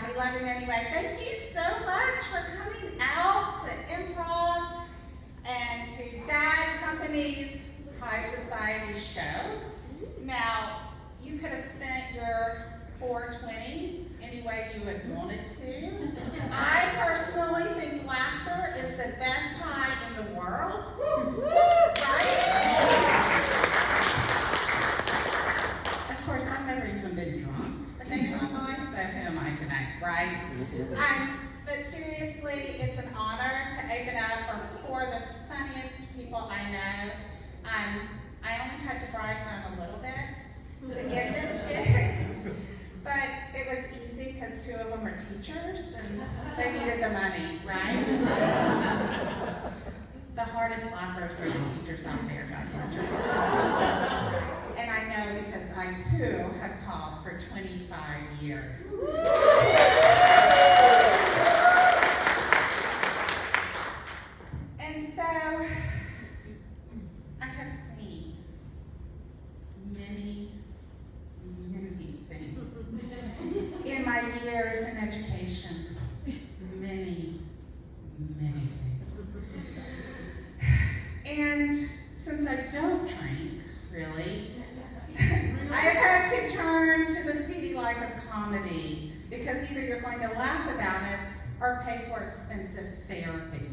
We love him anyway. Thank you so much for coming out to Improv and to Dad Company's High Society show. Now, you could have spent your $4.20 any way you had wanted to. I personally think laughter is the best high in the world, right? Of course, I've never even been drunk a day in my life, so who am I tonight, right? But seriously, it's an honor to open up for four of the funniest people I know. I only had to bribe them a little bit to get this gig, but it was easy because two of them are teachers and they needed the money, right? The hardest laughers are the teachers out there, God bless your heart. And I know because I too have taught for 25 years. And so I have seen many things in my years in education. Many things. And since I don't drink, really, I have had to turn to the seedy life of comedy because either you're going to laugh about it or pay for expensive therapy.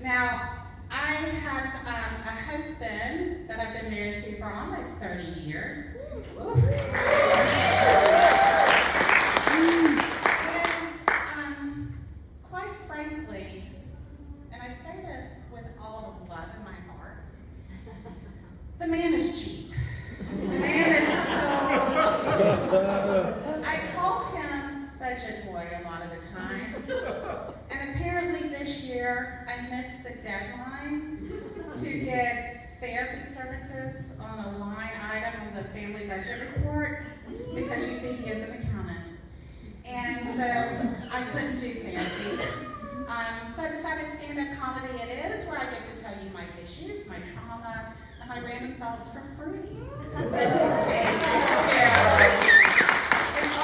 Now, I have a husband that I've been married to for almost 30 years. And quite frankly, and I say this with all the love in my heart, the man is cheap. The man is so cheap. I call him Budget Boy a lot of the times. And apparently this year, I missed the deadline to get therapy services on a line item on the family budget report because you see he is an accountant. And so I couldn't do therapy. So I decided stand-up comedy it is, where I get to tell you my issues, my trauma, and my random thoughts for free. And if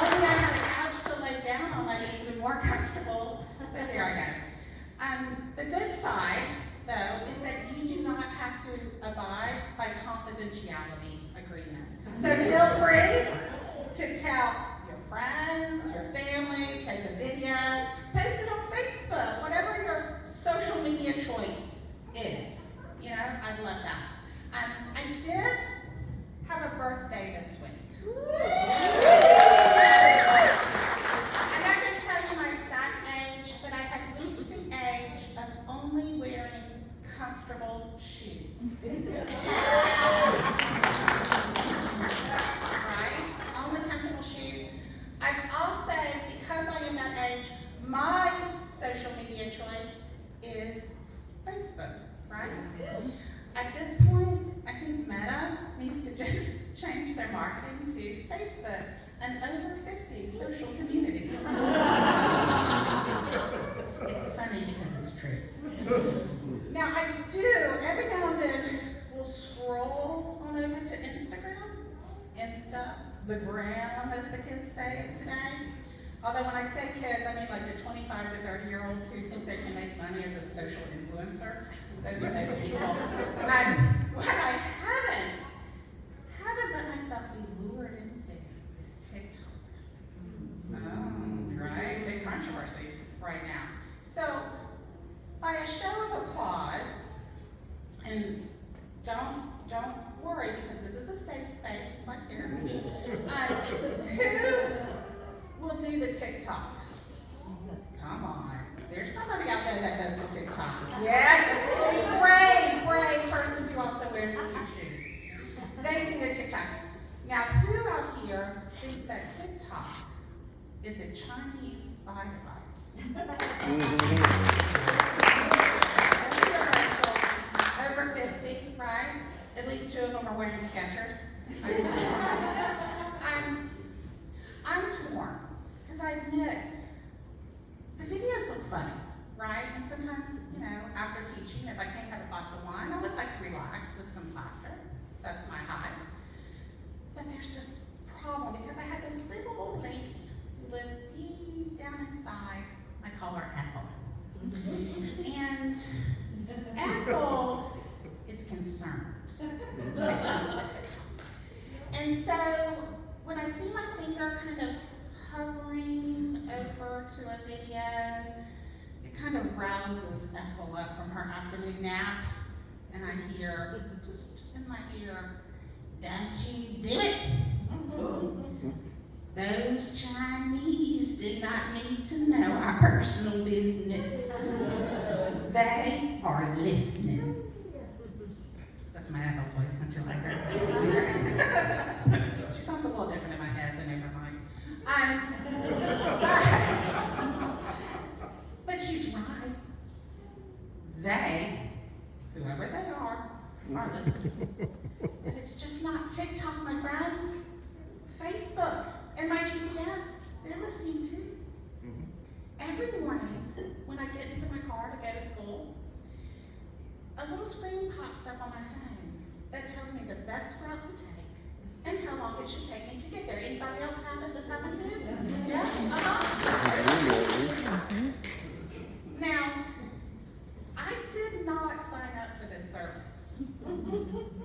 only I had a couch to lay down on, I'd be even more comfortable. But there I go. The good side, though, is that you do not have to abide by confidentiality agreement. So feel free to tell your friends, your family, take a video, post it on Facebook, whatever your social media choice is. You know, I love that. I did have a birthday this week. I'm not going to tell you my exact age, but I have reached the age of only wearing comfortable shoes. Right? Only comfortable shoes. I've also, because I am that age, my social media choice is Facebook, right? At this point, I think Meta needs to just change their marketing to Facebook, an over 50 social community. It's funny because it's true. Now, I do, every now and then, will scroll on over to Instagram, the gram, as the kids say it today. Although when I say kids, I mean like the 25 to 30-year-olds who think they can make money as a social influencer. Those are those people. What I haven't let myself be lured into is TikTok. Right? Big controversy right now. So, by a show of applause, and don't worry because this is a safe space, it's like therapy. Who will do the TikTok? Come on. There's somebody out there that does the TikTok. Yeah, you see, brave person who also wears cute shoes. They do the TikTok. Now, who out here thinks that TikTok is a Chinese spy device? Over 50, right? At least two of them are wearing Skechers. I'm torn, because I admit, the videos look funny, right? And sometimes, you know, after teaching, if I can't have a glass of wine, I would like to relax with some laughter. That's my high. But there's this problem, because I had this little call her Ethel. And Ethel is concerned when it comes to TikTok. And so when I see my finger kind of hovering over to a video, it kind of rouses Ethel up from her afternoon nap, and I hear just in my ear, "Don't you do it. Those Chinese do not need to know our personal business. They are listening." That's my Ethel voice, don't you like her? She sounds a little different in my head, but never mind. But she's right. They, whoever they are listening. But it's just not TikTok, my friends. Facebook and my GPS, they're listening too. Every morning when I get into my car to go to school, a little screen pops up on my phone that tells me the best route to take and how long it should take me to get there. Anybody else have this happen to? Yeah? Now, I did not sign up for this service.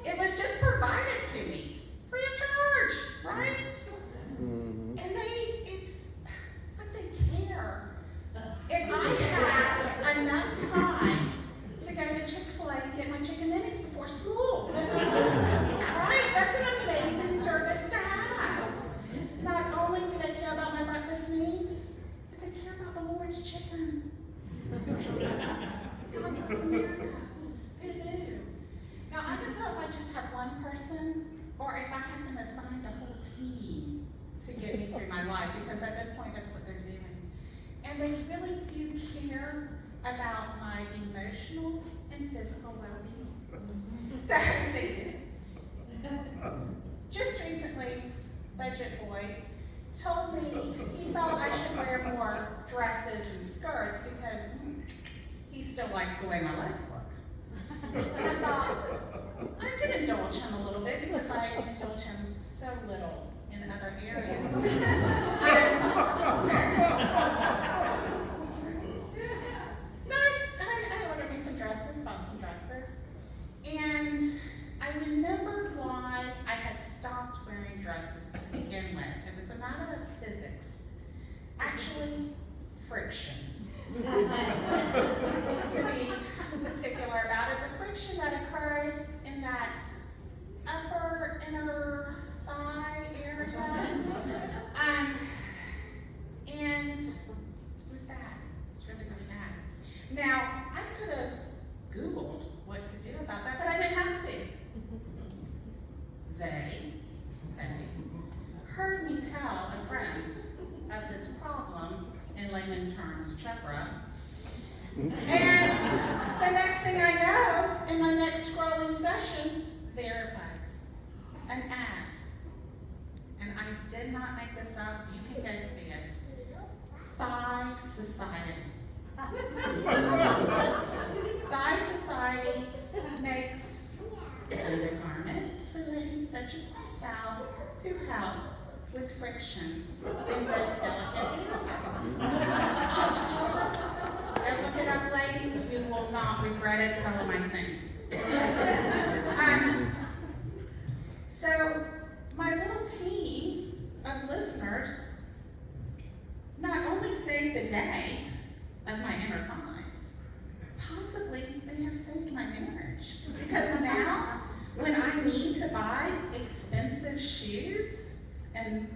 It was just provided to me, free of charge, right? And it's like they care. If I have enough time to go to Chick-fil-A and get my chicken minis before school, right? That's an amazing service to have. Not only do they care about my breakfast needs, but they care about the Lord's chicken. God bless America. Who knew? Now, I don't know if I just have one person or if I have been assigned a whole team to get me through my life, because at this point, that's what they're doing. And they really do care about my emotional and physical well-being. So they did. Just recently, Budget Boy told me he felt I should wear more dresses and skirts because he still likes the way my legs look. And I thought, I could indulge him a little bit because I indulge him so little in other areas. So I ordered me some dresses, bought some dresses, and I remembered why I had stopped wearing dresses to begin with. It was a matter of physics. Actually, friction. To be particular about it, the friction that occurs in that upper inner thigh area, and it was bad. It was really, really bad. Now, I could have Googled what to do about that, but I didn't have to. They heard me tell a friend of this problem, in layman terms, chakra. And the next thing I know, in my next scrolling session, there it was, an ad. And I did not make this up, you can go see it. Thigh Society. Thigh Society makes undergarments for ladies such as myself to help with friction in those delicate areas. Now look it up, ladies. You will not regret it. Tell them I sing. So my little team of listeners not only saved the day of my inner thighs, possibly they have saved my marriage. Because now, when I need to buy expensive shoes, and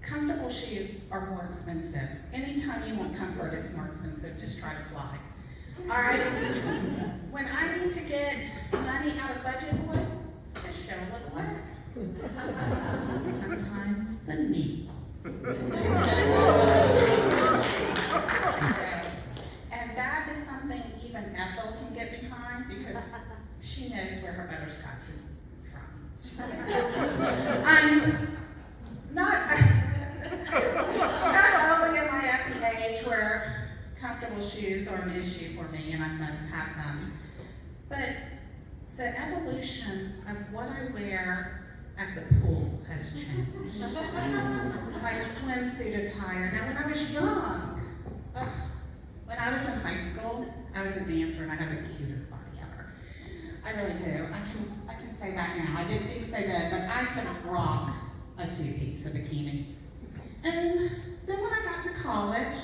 comfortable shoes are more expensive. Anytime you want comfort, it's more expensive. Just try to fly. All right? When I need to get money out of Budget Boy, just show a little leg. Sometimes the knee. And that is something even Ethel can get behind because she knows where her butterscotch is from. Not only am I at the age where comfortable shoes are an issue for me and I must have them, but the evolution of what I wear at the pool has changed. My swimsuit attire. Now when I was young, I was in high school, I was a dancer and I had the cutest body ever. I really do. I can say that now. I didn't think so then, but I could rock a two-piece, a bikini. And then when I got to college,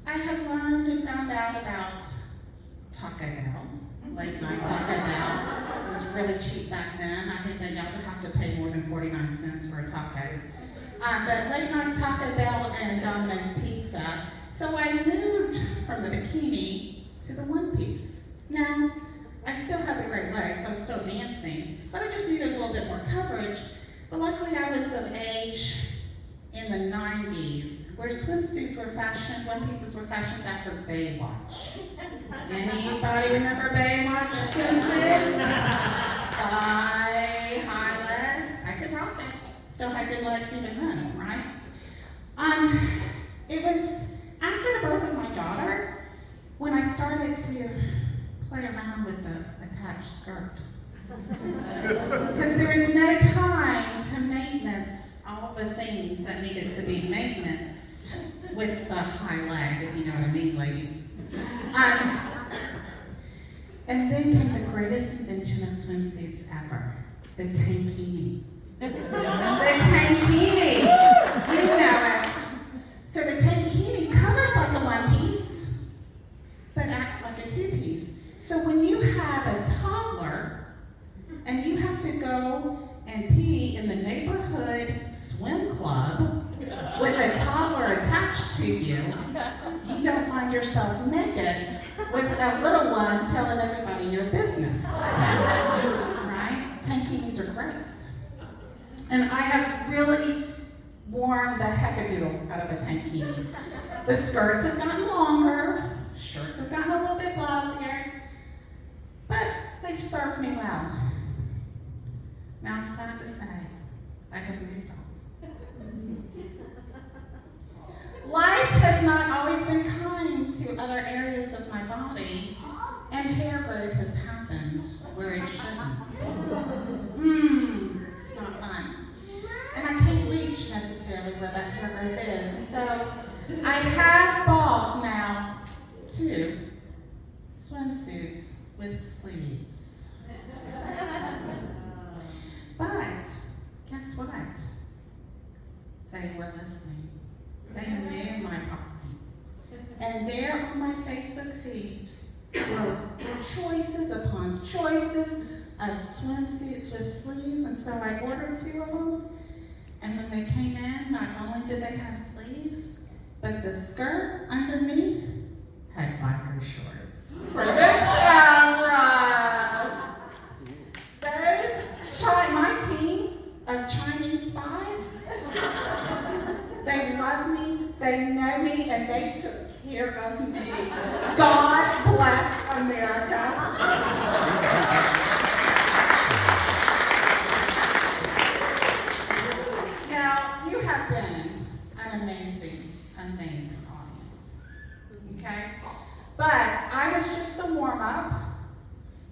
I had learned and found out about Taco Bell, late night Taco Bell. It was really cheap back then. I think that y'all would have to pay more than 49 cents for a taco. But late night Taco Bell and Domino's Pizza. So I moved from the bikini to the one piece. Now, I still had the great legs, I was still dancing, but I just needed a little bit more coverage. But luckily I was of age in the 90s, where swimsuits were fashioned, one pieces were fashioned after Baywatch. Anybody remember Baywatch swimsuits? High leg, I could rock it. Still had good legs even then, right? It was after the birth of my daughter when I started to play around with the attached skirt. Because there is no time to maintenance all the things that needed to be maintenance with the high leg, if you know what I mean, ladies. And then came the greatest invention of swimsuits ever, the tankini. The tankini! You know it. So the tankini covers like a one-piece, but acts like a two-piece. So when you have a toddler, and you have to go and pee in the neighborhood swim club with a toddler attached to you, you don't find yourself naked with a little one telling everybody your business. Right? Tankinis are great. And I have really worn the heckadoodle out of a tankini. The skirts have gotten longer, shirts have gotten a little bit glossier, but they've served me well. Now I'm sad to say, I have moved on. Life has not always been kind to other areas of my body, and hair growth has happened where it shouldn't. It's not fun. And I can't reach necessarily where that hair growth is. And so I have bought now 2 swimsuits with sleeves. But guess what? They were listening. They knew my problem. And there on my Facebook feed were choices upon choices of swimsuits with sleeves, and so I ordered 2 of them. And when they came in, not only did they have sleeves, but the skirt underneath had biker shorts for the camera. My team of Chinese spies, they love me, they know me, and they took care of me. God bless America. Now, you have been an amazing, amazing audience, okay? But I was just a warm-up.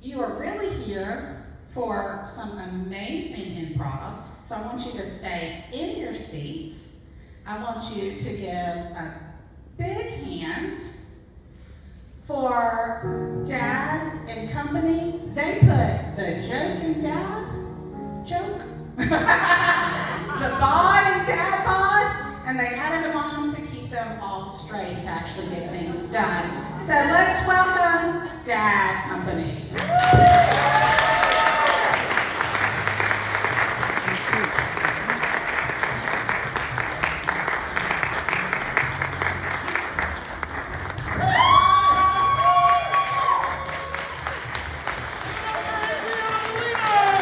You are really here for some amazing improv, so I want you to stay in your seats. I want you to give a big hand for Dad and company. They put the joke and Dad joke, the bod and Dad bod, and they added them on to keep them all straight to actually get things done. So let's welcome Dad company.